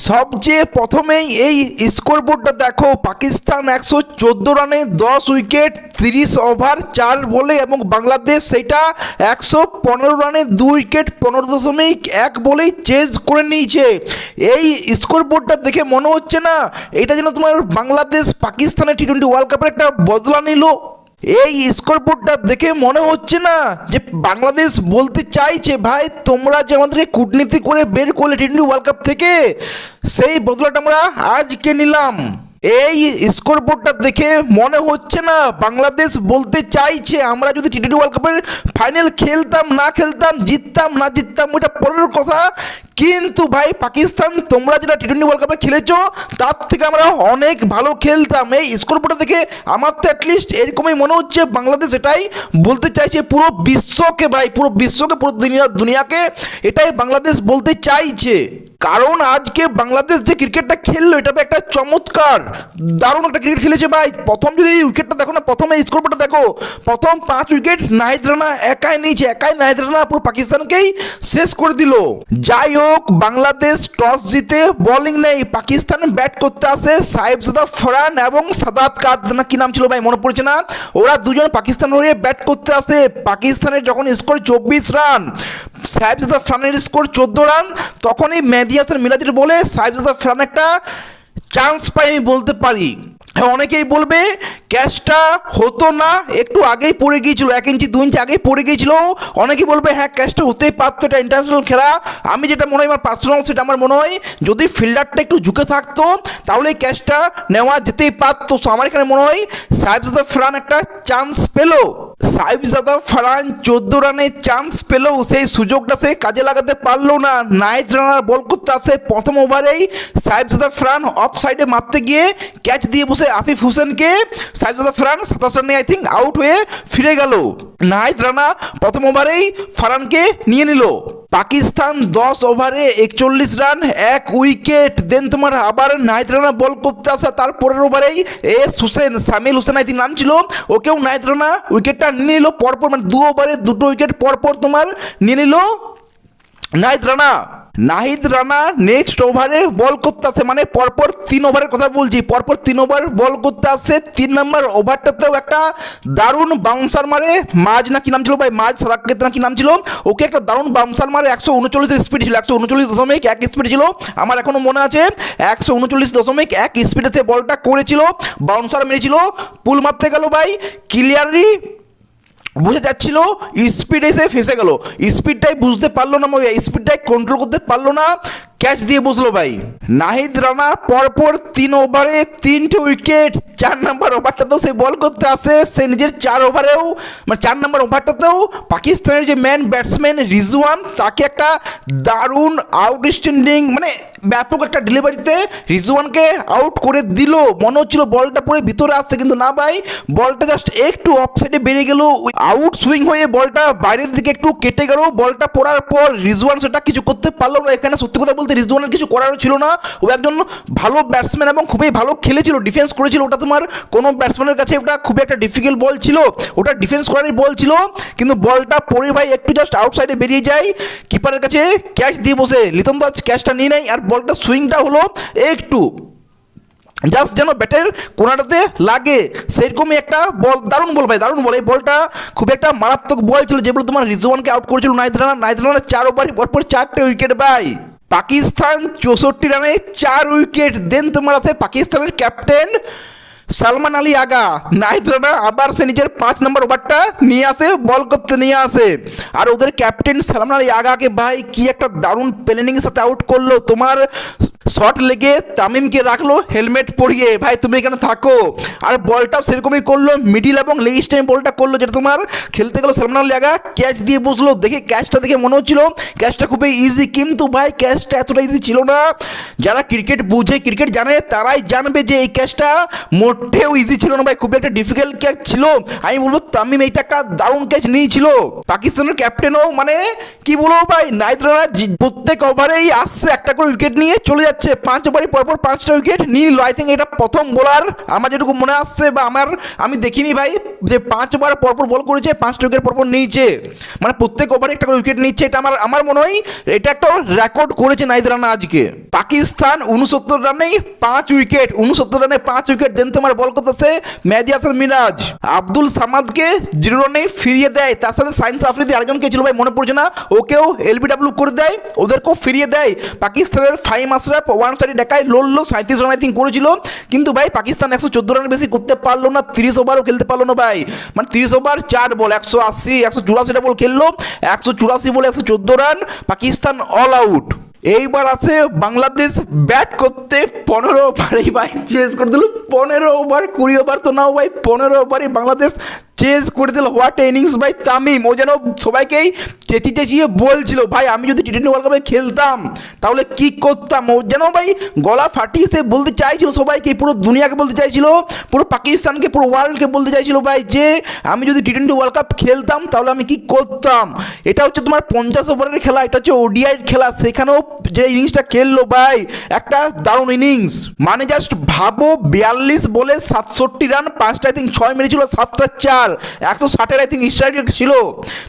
সবচেয়ে প্রথমেই এই স্কোর বোর্ডটা দেখো, পাকিস্তান 114 রানে 10 উইকেট 30 ওভার 4 বলে, এবং বাংলাদেশ সেটা 115 রানে 2 উইকেট 15.1 বলেই চেজ করে নিয়েছে। এই স্কোর বোর্ডটা দেখে মনে হচ্ছে না এটা যেন তোমার বাংলাদেশ পাকিস্তানের টি-20 ওয়ার্ল্ড কাপের একটা বদলা নিল? এই স্কোর বোর্ডটা দেখে মনে হচ্ছে না যে বাংলাদেশ বলতে চাইছে ভাই তোমরা যে আমাদেরকে কূটনীতি করে বের করলে টি-20 ওয়ার্ল্ড কাপ থেকে, সেই বদলাটা আমরা আজকে নিলাম? এই স্কোর বোর্ডটা দেখে মনে হচ্ছে না বাংলাদেশ বলতে চাইছে আমরা যদি টি-20 ওয়ার্ল্ড কাপের ফাইনাল খেলতাম না খেলতাম, জিততাম না জিততাম ওইটা পরের কথা, কিন্তু ভাই পাকিস্তান তোমরা যেটা টি-20 ওয়ার্ল্ড কাপে খেলেছো তার থেকে আমরা অনেক ভালো খেলতাম। এই স্কোর বোর্ডটা দেখে আমার তো অ্যাটলিস্ট এরকমই মনে হচ্ছে বাংলাদেশ এটাই বলতে চাইছে পুরো বিশ্বকে, ভাই পুরো বিশ্বকে, পুরো দুনিয়াকে এটাই বাংলাদেশ বলতে চাইছে। কারণ আজকে বাংলাদেশ যে ক্রিকেটটা খেললো এটা একটা চমৎকার দারুণ একটা ক্রিকেট খেলেছে ভাই। প্রথম যদি উইকেটটা দেখো না, প্রথমে স্কোর বোর্ডটা দেখো, প্রথম 5 উইকেট নাহিদ রানা একাই নিয়েছে, একাই নাহিদ রানা পুরো পাকিস্তানকেই শেষ করে দিল। যাই হোক, বাংলাদেশ টস জিতে বোলিং নেই, পাকিস্তান ব্যাট করতে আসে সাহেবজাদা ফারহান এবং সাদাত কাদ না কি নাম ছিল ভাই মনে পড়ছে না, ওরা দুজন পাকিস্তান হয়ে ব্যাট করতে আসে। পাকিস্তানের যখন score 24 run, Sahibzada ফারহানের score 14 run, তখনই মেহেদী হাসান মিরাজের বলে সাহেবজাদা ফারহান একটা চান্স পাই আমি বলতে পারি। হ্যাঁ, অনেকেই বলবে ক্যাচটা হতো না, একটু আগেই পড়ে গিয়েছিল, 1 ইঞ্চি 2 ইঞ্চি আগেই পড়ে গিয়েছিল। অনেকেই বলবে হ্যাঁ ক্যাচটা হতেই পারতো, এটা ইন্টারন্যাশনাল খেলা। আমি যেটা মনে হয় আমার পার্সোনাল, সেটা আমার মনে হয় যদি ফিল্ডারটা একটু ঝুঁকে থাকতো তাহলে এই ক্যাচটা নেওয়া যেতেই পারতো। সো আমার এখানে মনে হয় সাহেবজাদা ফারহান একটা চান্স পেলো, সাহেবজাদা ফারহান 14 রানে চান্স পেলেও সেই সুযোগটা সে কাজে লাগাতে পারলো না। নাহিদ রানার বল করতে আসে প্রথম ওভারেই সাহেবজাদা ফারহান অফ সাইডে মারতে গিয়ে ক্যাচ দিয়ে বসে আফিফ হোসেনকে সাহেবজাদা ফারহান 27 রানে আই থিঙ্ক আউট হয়ে ফিরে গেল। নাহিদ রানা প্রথম ওভারেই ফারহানকে নিয়ে নিল। পাকিস্তান 10 ওভারে 41 রান 1 উইকেট। দেন তোমার আবার নাহিদ রানা বল করতে আসা, তারপরের ওভারেই হোসেন, সামিল হোসেন আই থিঙ্ক নাম ছিল, ওকেও নাহিদ রানা উইকেটটা নিয়ে নিল পরপর, মানে 2 ওভারে 2টো উইকেট পরপর তোমার নিয়ে নিল নাহিদ রানা। নাহিদ রানা নেক্সট ওভারে বল করতে আসে, মানে পরপর 3 ওভারের কথা বলছি, পরপর 3 ওভার বল করতে আসে। 3 নম্বর ওভারটাতেও একটা দারুণ বাউন্সার মারে, মাঝ না কি নাম ছিল ভাই, মাঝ সাদাকেত না কি নাম ছিল, ওকে একটা দারুণ বাউন্সার মারে। 139 স্পিড ছিল, 139.1 স্পিড ছিল, আমার এখনো মনে আছে 139.1 স্পিডে সে বলটা করেছিল, বাউন্সার মেরেছিল, পুল মারতে গেল ভাই, ক্লিয়ারলি বুঝে যাচ্ছিল স্পিড এসে ফেসে গেল, স্পিডটাই বুঝতে পারলো না, স্পিডটাই কন্ট্রোল করতে পারলো না, ক্যাচ দিয়ে বসলো ভাই। নাহিদ রানা পরপর 3 ওভারে 3টে উইকেট। 4 নম্বর ওভারটাতেও সে বল করতে আসে, সে নিজের 4 ওভারেও, মানে 4 নম্বর ওভারটাতেও পাকিস্তানের যে ম্যান ব্যাটসম্যান রিজওয়ান, তাকে একটা দারুণ আউটস্ট্যান্ডিং, মানে ব্যাপক একটা ডেলিভারিতে রিজওয়ানকে আউট করে দিল। মনে হচ্ছিল বলটা পরে ভিতরে আসছে, কিন্তু না ভাই, বলটা জাস্ট একটু অফ সাইডে বেরিয়ে গেল, আউট সুইং হয়ে বলটা বাইরের দিকে একটু কেটে গেল। বলটা পড়ার পর রিজওয়ান সেটা কিছু করতে পারলো না। এখানে সত্যি কথা বলতে রিজওয়ানের কিছু করারও ছিল না, ও একজন ভালো ব্যাটসম্যান এবং খুবই ভালো খেলেছিল, ডিফেন্স করেছিল। ওটা তোমার কোনো ব্যাটসম্যানের কাছে ওটা খুবই একটা ডিফিকাল্ট বল ছিল, ওটা ডিফেন্স করারই বল ছিল, কিন্তু বলটা পড়ে ভাই একটু জাস্ট আউটসাইডে বেরিয়ে যায়, কিপারের কাছে ক্যাচ দিয়ে বসে লিটন দাস ক্যাচটা নিয়ে নেয়। আর বলটা সুইংটা হলো একটু জাস্ট যেন ব্যাটের কোনাটাতে লাগে, সেরকমই একটা বল, দারুণ বল ভাই, দারুণ বল। এই বলটা খুব একটা মারাত্মক বল ছিল, যেগুলো তোমার রিজওয়ানকে আউট করেছিল নাহিদ রানা। নাহিদ রানা 4 ওভারে পরপর 4টে উইকেট ভাই। পাকিস্তান 64 রানে 4 উইকেট। দেন তোমার আছে পাকিস্তানের ক্যাপ্টেন সালমান আলী আগা। নাহিদ রানা আবার সে নিজের 5 নম্বর ওভারটা নিয়ে আসে, বল করতে নিয়ে আসে, আর ওদের ক্যাপ্টেন সালমান আলী আগাকে ভাই কি একটা দারুণ প্ল্যানিংয়ের সাথে আউট করলো। তোমার শট লেগে তামিমকে রাখলো হেলমেট পরিয়ে, ভাই তুমি এখানে থাকো, আর বলটাও সেরকমই করলো, মিডিল এবং লেগ স্টাইম বলটা করলো, যেটা তোমার খেলতে গেলো সালমান আলী আগা, ক্যাচ দিয়ে বসলো। দেখে ক্যাচটা দেখে মনে হচ্ছিল ক্যাচটা খুবই ইজি, কিন্তু ভাই ক্যাচটা এতটা ইজি ছিল না। যারা ক্রিকেট বুঝে, ক্রিকেট জানে, তারাই জানবে যে এই ক্যাচটা মোটেও ইজি ছিল না ভাই, খুবই একটা ডিফিকাল্ট ক্যাচ ছিল। আমি বলবো তামিম এইটা একটা দারুণ ক্যাচ নিয়েছিল। পাকিস্তানের ক্যাপ্টেনও মানে কি বলবো ভাই, নাহিদ রানা প্রত্যেক ওভারেই আসছে একটা করে উইকেট নিয়ে চলে যাচ্ছে, 5 ওভারে পরপর 5টা উইকেট নিয়ে নিল। আই থিঙ্ক এটা প্রথম বোলার আমার যেটুকু মনে আসছে, বা আমি দেখিনি ভাই যে 5 ওভার পরপর বল করেছে 5টা উইকেট পরপর নিয়েছে, মানে প্রত্যেক ওভারে একটা করে উইকেট নিচ্ছে। এটা আমার মনে হয় এটা একটা রেকর্ড করেছে নাহিদ রানা আজকে। পাকিস্তান 69 রানেই 5 উইকেট, 69 রানে 5 উইকেট। দেন তোমার বল করতেছে মেহেদী হাসান মিরাজ, আব্দুল সামাদকে 0 রানে ফিরিয়ে দেয়। তার সাথে সাইন্স আফ্রিদি আরেকজনকে ছিল ভাই মনে পড়ছে না, ওকেও এলবিডব্লিউ করে দেয়, ওদেরকেও ফিরিয়ে দেয়। পাকিস্তানের ফাহিম আশরাফ ওয়ান সাইডে দেখায় লড়লো, 37 রান আই থিঙ্ক করেছিল, কিন্তু ভাই পাকিস্তান 114 রানের বেশি করতে পারলো না, 30 ওভারও খেলতে পারলো না ভাই। মানে 30 ওভার 4 বল, 180 184টা বল খেললো, 184 বলে 114 রান, পাকিস্তান অল আউট। এইবার আছে বাংলাদেশ ব্যাট করতে 15 ওভারেই ভাই চেস করে দিল, 15 ওভার 20 ওভার তো নাও ভাই, 15 ওভারে বাংলাদেশ চেস করে দিল। হোয়াট ইনিংস ভাই তামিম, ও যেন সবাইকেই চেঁচিয়ে চেঁচিয়ে বলছিল ভাই আমি যদি টি-20 ওয়ার্ল্ড কাপে খেলতাম তাহলে কি করতাম, ও যেন ভাই গলা ফাটিয়ে সে বলতে চাইছিল সবাইকে, পুরো দুনিয়াকে বলতে চাইছিল, পুরো পাকিস্তানকে, পুরো ওয়ার্ল্ডকে বলতে চাইছিল ভাই যে আমি যদি টি-20 ওয়ার্ল্ড কাপ খেলতাম তাহলে আমি কি করতাম। এটা হচ্ছে তোমার 50 ওভারের খেলা, এটা হচ্ছে ওডিআইয়ের খেলা, সেখানেও যে ইনিংসটা খেললো ভাই একটা দারুণ ইনিংস। মানে জাস্ট ভাবো 42 বলে 67 রান, 5টা আই থিঙ্ক 6 মেরেছিল, 7টা 4, 160-এর আই থিঙ্ক স্ট্রাইক ছিল।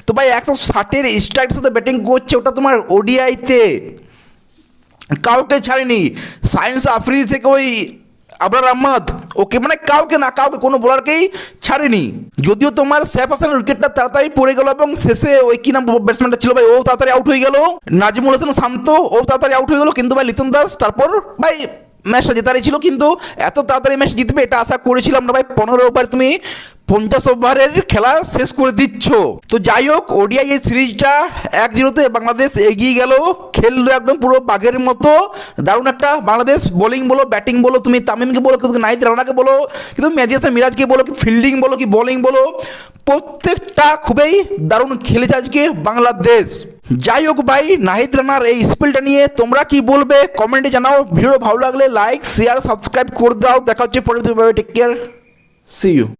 তো ভাই 160-এর স্ট্রাইকের সাথে ব্যাটিং করছে, ওটা তোমার ওডিআইতে কাউকে ছাড়েনি, সাইন্স আফ্রিদি থেকে ওই আবরার আহমদ, ওকে মানে কাউকে না কাউকে, কোনো বোলারকেই ছাড়েনি। যদিও তোমার সৈফ হাসানের উইকেটটা তাড়াতাড়ি পড়ে গেল এবং শেষে ওই কি নাম ব্যাটসম্যানটা ছিল ভাই, ও তাড়াতাড়ি আউট হয়ে গেল, নাজিমুল হাসান শান্ত, ও তাড়াতাড়ি আউট হয়ে গেল, কিন্তু ভাই লিটন দাস তারপর ভাই ম্যাচটা জেতারই ছিল, কিন্তু এত তাড়াতাড়ি ম্যাচ জিতবে এটা আশা করেছিলাম না ভাই। 15 ওভার তুমি 50 ওভারের খেলা শেষ করে দিচ্ছ। তো যাই হোক, ওডিআই এই সিরিজটা 1-0-তে বাংলাদেশ এগিয়ে গেল, খেললো একদম পুরো বাঘের মতো, দারুণ একটা বাংলাদেশ বোলিং বলো ব্যাটিং বলো, তুমি তামিমকে বলো, কিন্তু নাহিদ রানাকে বলো, কিন্তু মেহেদী হাসান মিরাজকে বলো, কি ফিল্ডিং বলো কি বোলিং বলো, প্রত্যেকটা খুবই দারুণ খেলেছে আজকে বাংলাদেশ। যাই হোক ভাই, নাহিদ রানার এই স্পেলটা নিয়ে তোমরা কি বলবে কমেন্টে জানাও। ভিডিও ভালো লাগলে লাইক শেয়ার সাবস্ক্রাইব করে দাও। দেখা হচ্ছে পরের ভিডিওতে, টেক কেয়ার, সি ইউ।